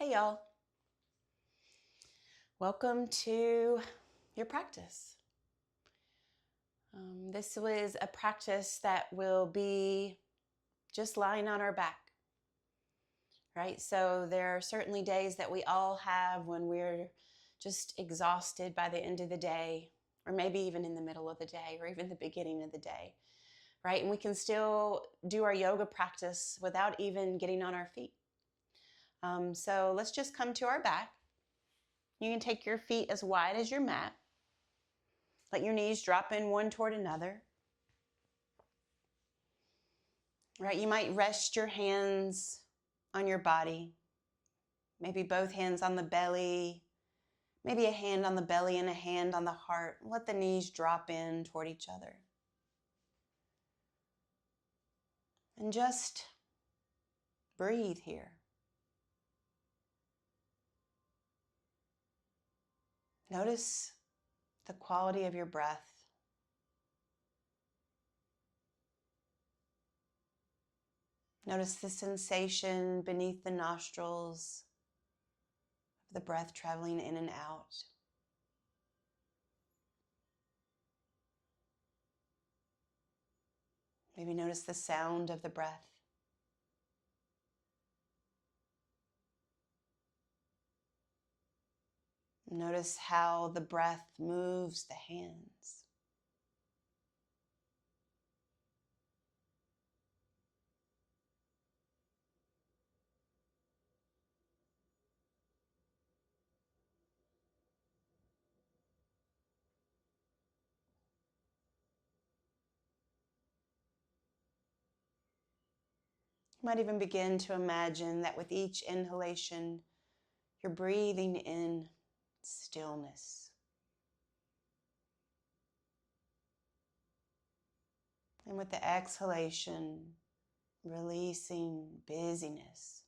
Hey y'all, welcome to your practice. This was a practice that will be just lying on our back, right? So there are certainly days that we all have when we're just exhausted by the end of the day, or maybe even in the middle of the day, or even the beginning of the day, right? And we can still do our yoga practice without even getting on our feet. So let's just come to our back. You can take your feet as wide as your mat. Let your knees drop in one toward another. Right, you might rest your hands on your body. Maybe both hands on the belly. Maybe a hand on the belly and a hand on the heart. Let the knees drop in toward each other. And just breathe here. Notice the quality of your breath. Notice the sensation beneath the nostrils of the breath traveling in and out. Maybe notice the sound of the breath. Notice how the breath moves the hands. You might even begin to imagine that with each inhalation, you're breathing in stillness. And with the exhalation, releasing busyness.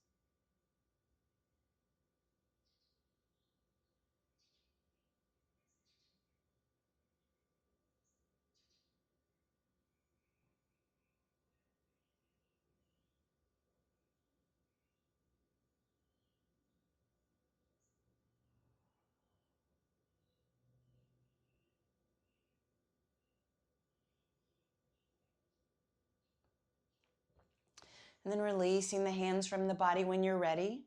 And then releasing the hands from the body when you're ready.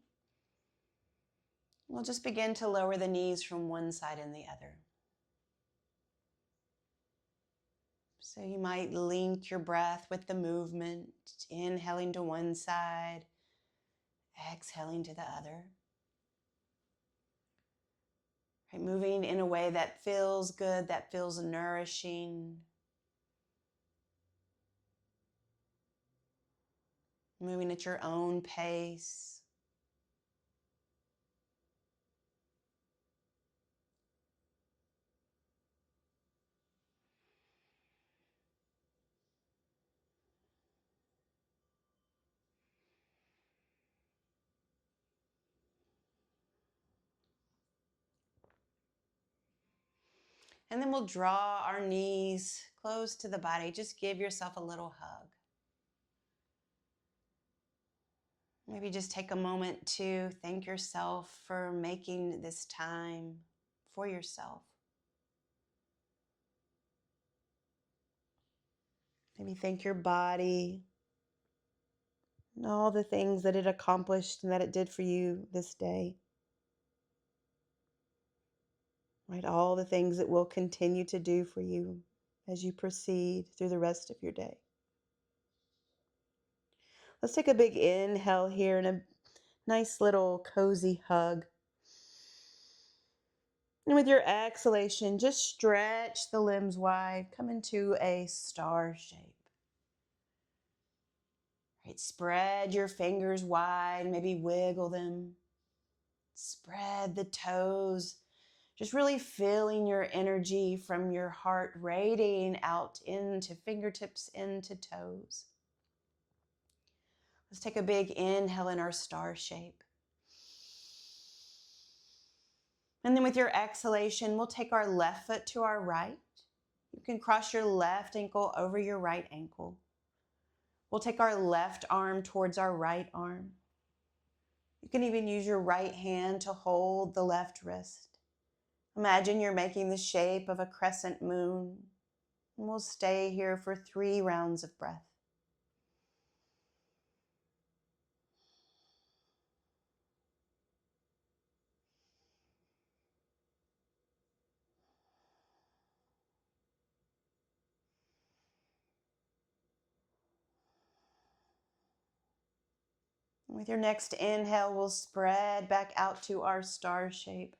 We'll just begin to lower the knees from one side and the other. So you might link your breath with the movement, inhaling to one side, exhaling to the other. Right, moving in a way that feels good, that feels nourishing. Moving at your own pace. And then we'll draw our knees close to the body. Just give yourself a little hug. Maybe just take a moment to thank yourself for making this time for yourself. Maybe thank your body and all the things that it accomplished and that it did for you this day. Right, all the things it will continue to do for you as you proceed through the rest of your day. Let's take a big inhale here and a nice little cozy hug. And with your exhalation, just stretch the limbs wide. Come into a star shape. Right, spread your fingers wide, maybe wiggle them. Spread the toes. Just really feeling your energy from your heart radiating out into fingertips, into toes. Let's take a big inhale in our star shape. And then with your exhalation, we'll take our left foot to our right. You can cross your left ankle over your right ankle. We'll take our left arm towards our right arm. You can even use your right hand to hold the left wrist. Imagine you're making the shape of a crescent moon. And we'll stay here for 3 rounds of breath. With your next inhale, we'll spread back out to our star shape.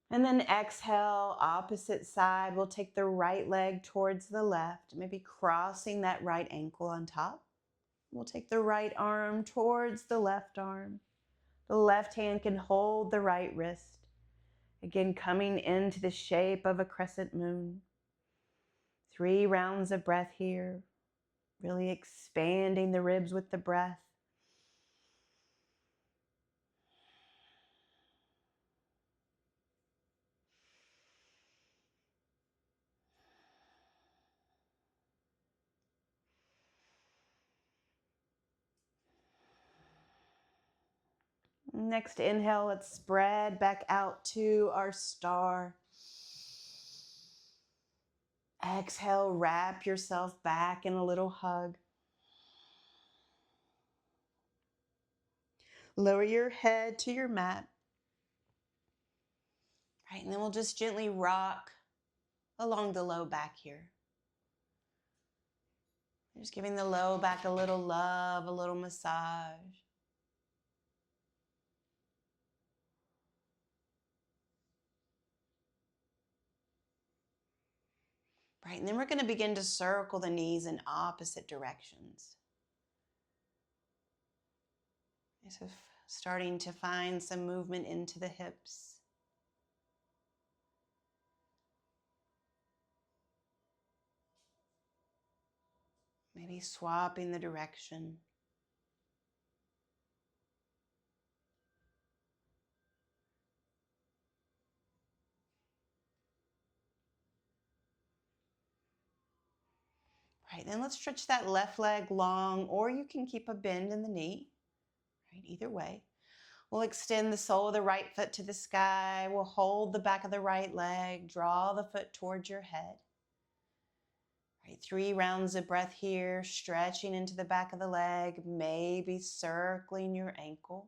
And then exhale, opposite side. We'll take the right leg towards the left, maybe crossing that right ankle on top. We'll take the right arm towards the left arm. The left hand can hold the right wrist. Again, coming into the shape of a crescent moon. 3 rounds of breath here. Really expanding the ribs with the breath. Next inhale, let's spread back out to our star. Exhale, wrap yourself back in a little hug. Lower your head to your mat. Right, and then we'll just gently rock along the low back here. Just giving the low back a little love, a little massage. Right, and then we're going to begin to circle the knees in opposite directions. So starting to find some movement into the hips. Maybe swapping the direction. Right, then let's stretch that left leg long, or you can keep a bend in the knee. Right, either way. We'll extend the sole of the right foot to the sky. We'll hold the back of the right leg. Draw the foot towards your head. Right, 3 rounds of breath here, stretching into the back of the leg, maybe circling your ankle.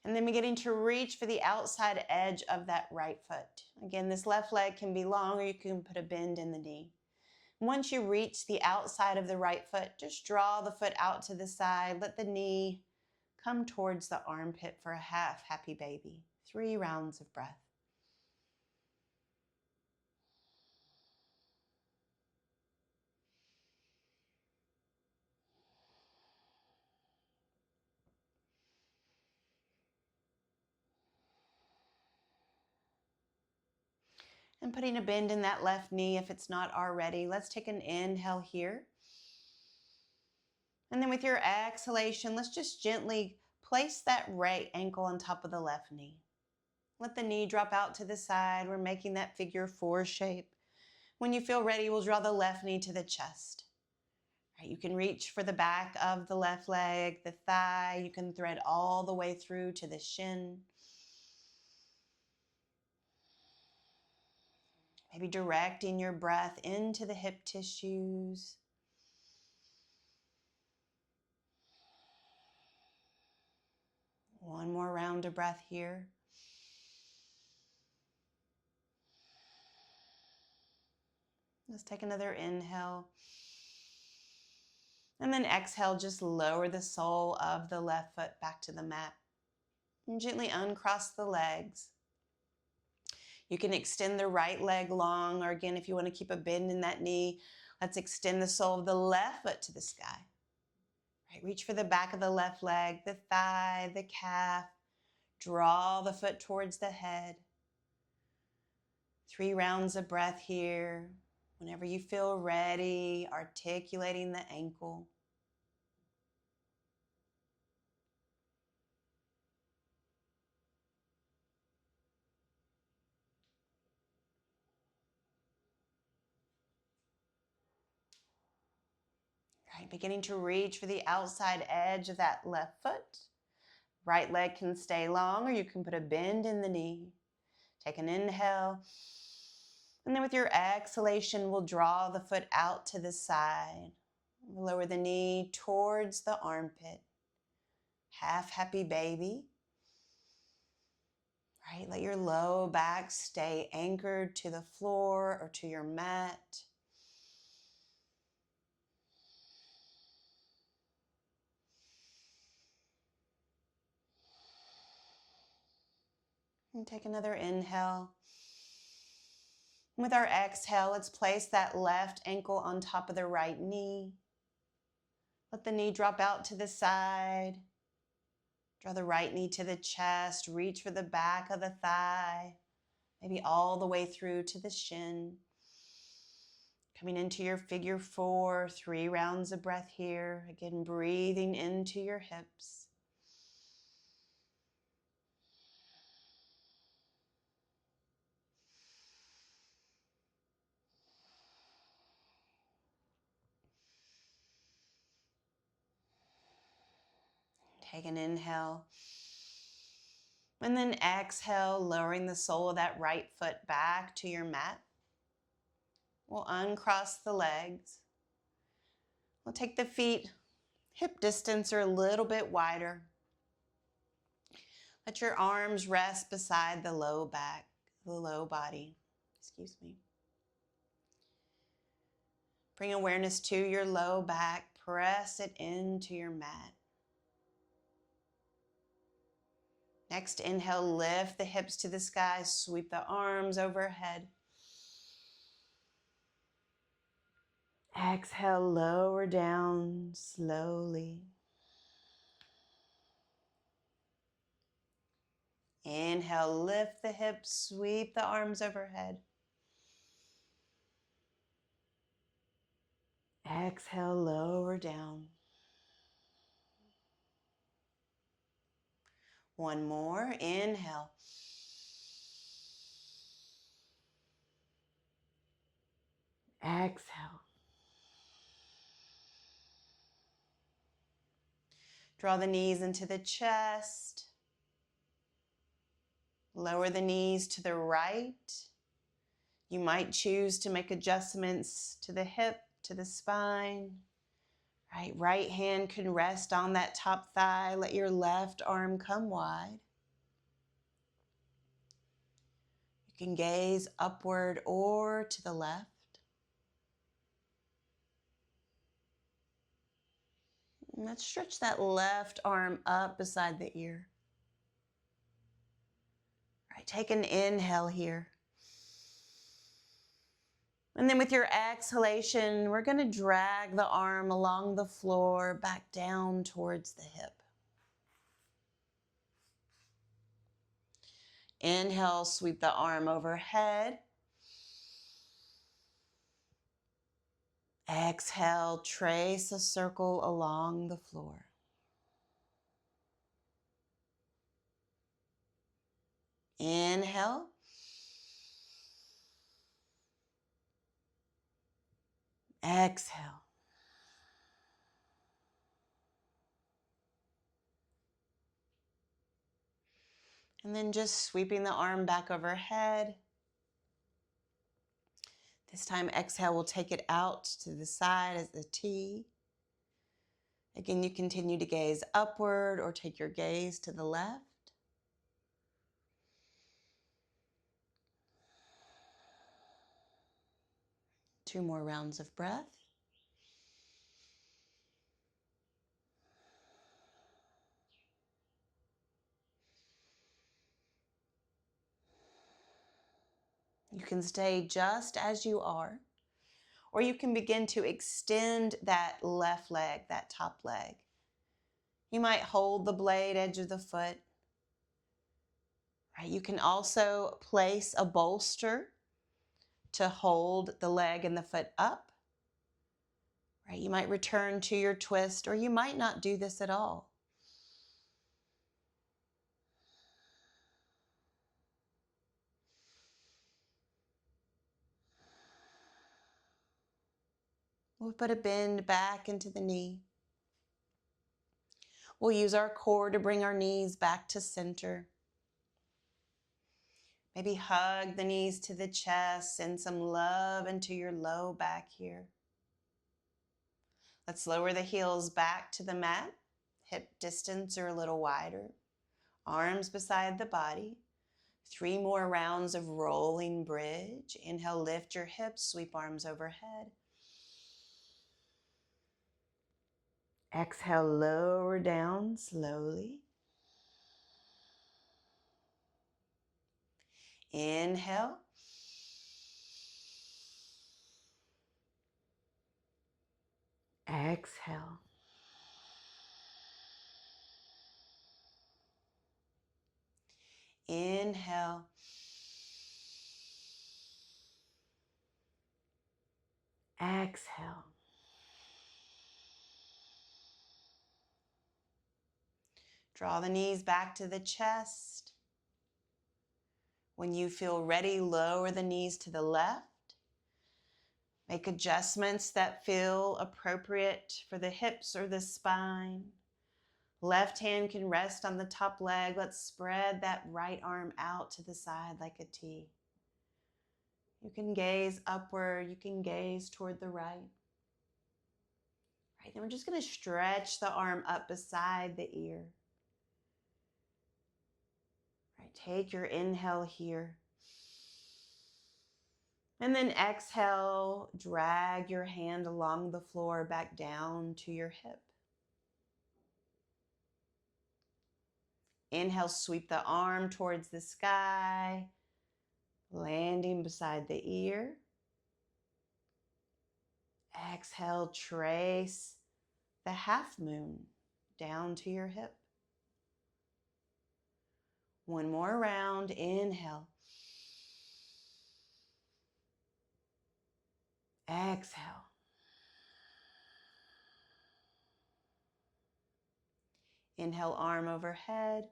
And then beginning to reach for the outside edge of that right foot. Again, this left leg can be long, or you can put a bend in the knee. Once you reach the outside of the right foot, just draw the foot out to the side. Let the knee come towards the armpit for a half happy baby. 3 rounds of breath. And putting a bend in that left knee if it's not already. Let's take an inhale here. And then with your exhalation, let's just gently place that right ankle on top of the left knee. Let the knee drop out to the side. We're making that figure 4 shape. When you feel ready, we'll draw the left knee to the chest. Right, you can reach for the back of the left leg, the thigh. You can thread all the way through to the shin. Maybe directing your breath into the hip tissues. One more round of breath here. Let's take another inhale. And then exhale, just lower the sole of the left foot back to the mat. And gently uncross the legs. You can extend the right leg long, or again, if you want to keep a bend in that knee, let's extend the sole of the left foot to the sky. Right, reach for the back of the left leg, the thigh, the calf. Draw the foot towards the head. 3 rounds of breath here. Whenever you feel ready, articulating the ankle. Right, beginning to reach for the outside edge of that left foot. Right leg can stay long, or you can put a bend in the knee. Take an inhale. And then with your exhalation, we'll draw the foot out to the side. Lower the knee towards the armpit. Half happy baby. Right, let your low back stay anchored to the floor or to your mat. And take another inhale. With our exhale, let's place that left ankle on top of the right knee. Let the knee drop out to the side. Draw the right knee to the chest. Reach for the back of the thigh, maybe all the way through to the shin. Coming into your figure 4, 3 rounds of breath here. Again, breathing into your hips. Take an inhale. And then exhale, lowering the sole of that right foot back to your mat. We'll uncross the legs. We'll take the feet hip distance or a little bit wider. Let your arms rest beside the low back, the low body. Excuse me. Bring awareness to your low back. Press it into your mat. Next, inhale, lift the hips to the sky, sweep the arms overhead. Exhale, lower down slowly. Inhale, lift the hips, sweep the arms overhead. Exhale, lower down. One more, inhale. Exhale. Draw the knees into the chest. Lower the knees to the right. You might choose to make adjustments to the hip, to the spine. Right hand can rest on that top thigh. Let your left arm come wide. You can gaze upward or to the left. And let's stretch that left arm up beside the ear. Take an inhale here. And then with your exhalation, we're going to drag the arm along the floor back down towards the hip. Inhale, sweep the arm overhead. Exhale, trace a circle along the floor. Inhale. Exhale. And then just sweeping the arm back overhead. This time, exhale, we'll take it out to the side as a T. Again, you continue to gaze upward or take your gaze to the left. Two more rounds of breath. You can stay just as you are, or you can begin to extend that left leg, that top leg. You might hold the blade edge of the foot. You can also place a bolster to hold the leg and the foot up. Right? You might return to your twist, or you might not do this at all. We'll put a bend back into the knee. We'll use our core to bring our knees back to center. Maybe hug the knees to the chest, send some love into your low back here. Let's lower the heels back to the mat, hip distance or a little wider. Arms beside the body. 3 more rounds of rolling bridge. Inhale, lift your hips, sweep arms overhead. Exhale, lower down slowly. Inhale. Exhale. Inhale. Exhale. Draw the knees back to the chest. When you feel ready, lower the knees to the left. Make adjustments that feel appropriate for the hips or the spine. Left hand can rest on the top leg. Let's spread that right arm out to the side like a T. You can gaze upward. You can gaze toward the right. Right, then we're just going to stretch the arm up beside the ear. Right, take your inhale here. And then exhale, drag your hand along the floor back down to your hip. Inhale, sweep the arm towards the sky, landing beside the ear. Exhale, trace the half moon down to your hip. One more round, inhale. Exhale. Inhale, arm overhead.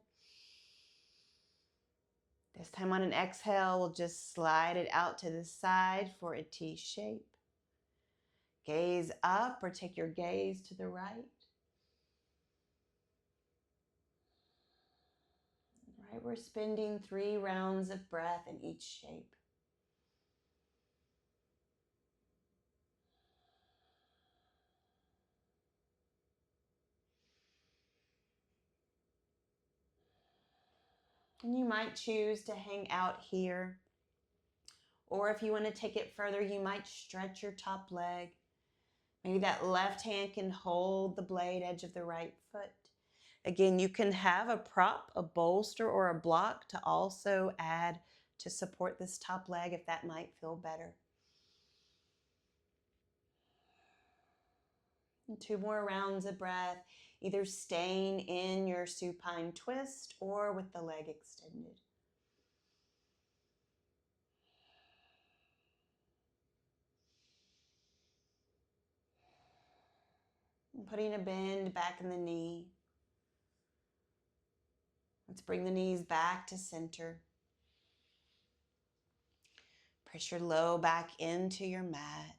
This time on an exhale, we'll just slide it out to the side for a T shape. Gaze up or take your gaze to the right. Right, we're spending 3 rounds of breath in each shape. And you might choose to hang out here. Or if you want to take it further, you might stretch your top leg. Maybe that left hand can hold the blade edge of the right foot. Again, you can have a prop, a bolster, or a block to also add to support this top leg if that might feel better. And 2 more rounds of breath, either staying in your supine twist or with the leg extended. And putting a bend back in the knee. Let's bring the knees back to center. Press your low back into your mat.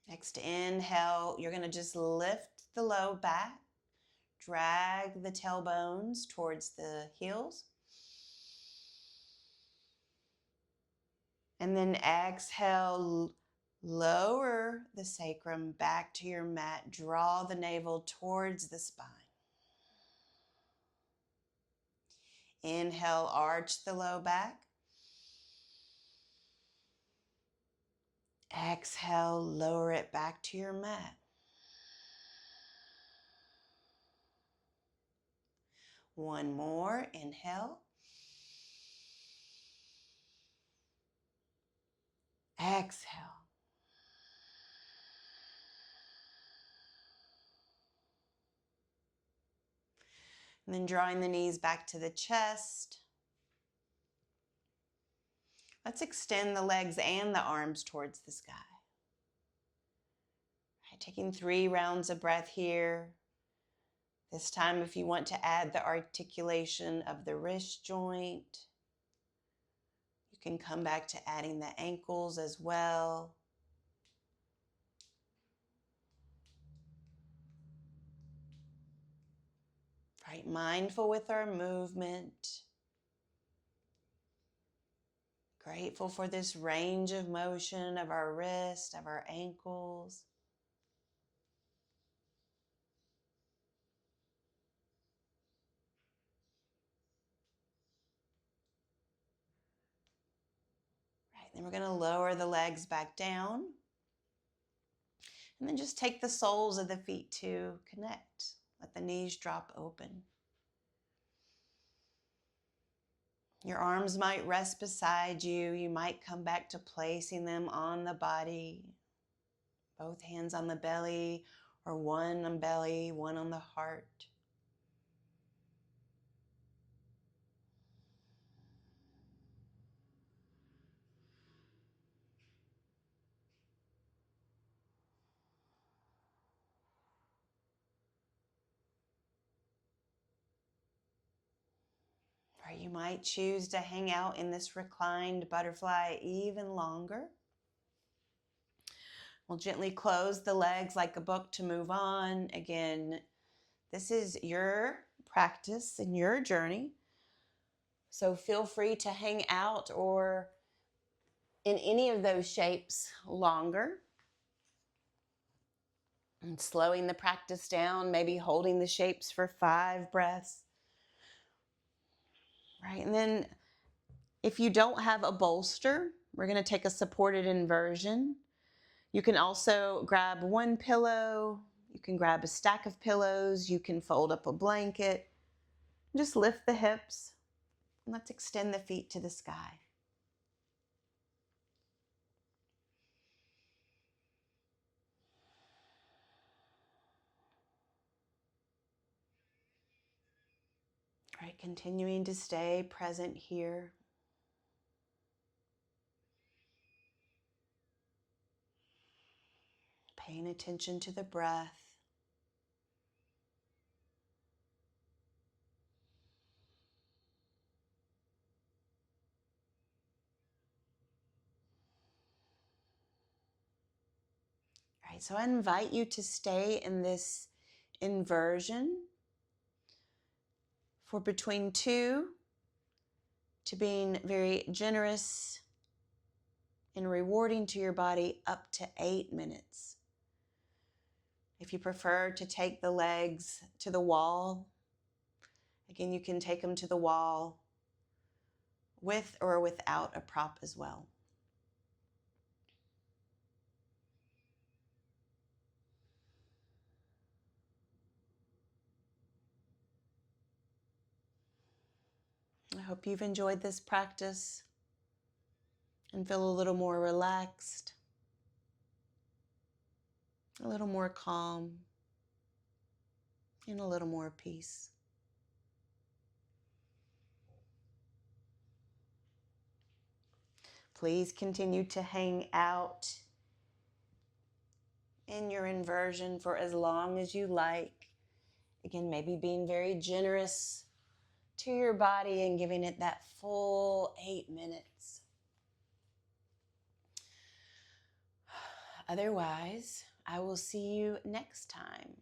Next inhale, you're going to just lift the low back, drag the tailbones towards the heels. And then exhale, lower the sacrum back to your mat, draw the navel towards the spine. Inhale, arch the low back. Exhale, lower it back to your mat. One more, inhale. Exhale. And then drawing the knees back to the chest. Let's extend the legs and the arms towards the sky. Right, taking 3 rounds of breath here. This time, if you want to add the articulation of the wrist joint, you can come back to adding the ankles as well. Right, mindful with our movement. Grateful for this range of motion of our wrist, of our ankles. Right, then we're going to lower the legs back down. And then just take the soles of the feet to connect. Let the knees drop open. Your arms might rest beside you. You might come back to placing them on the body. Both hands on the belly, or one on belly, one on the heart. Or you might choose to hang out in this reclined butterfly even longer. We'll gently close the legs like a book to move on. Again, this is your practice and your journey. So feel free to hang out or in any of those shapes longer. And slowing the practice down, maybe holding the shapes for 5 breaths. Right, and then if you don't have a bolster, we're going to take a supported inversion. You can also grab one pillow. You can grab a stack of pillows. You can fold up a blanket. Just lift the hips. And let's extend the feet to the sky. All right, continuing to stay present here. Paying attention to the breath. All right, so I invite you to stay in this inversion for between 2 to being very generous and rewarding to your body up to 8 minutes. If you prefer to take the legs to the wall, again, you can take them to the wall with or without a prop as well. I hope you've enjoyed this practice and feel a little more relaxed, a little more calm, and a little more peace. Please continue to hang out in your inversion for as long as you like. Again, maybe being very generous to your body and giving it that full 8 minutes. Otherwise, I will see you next time.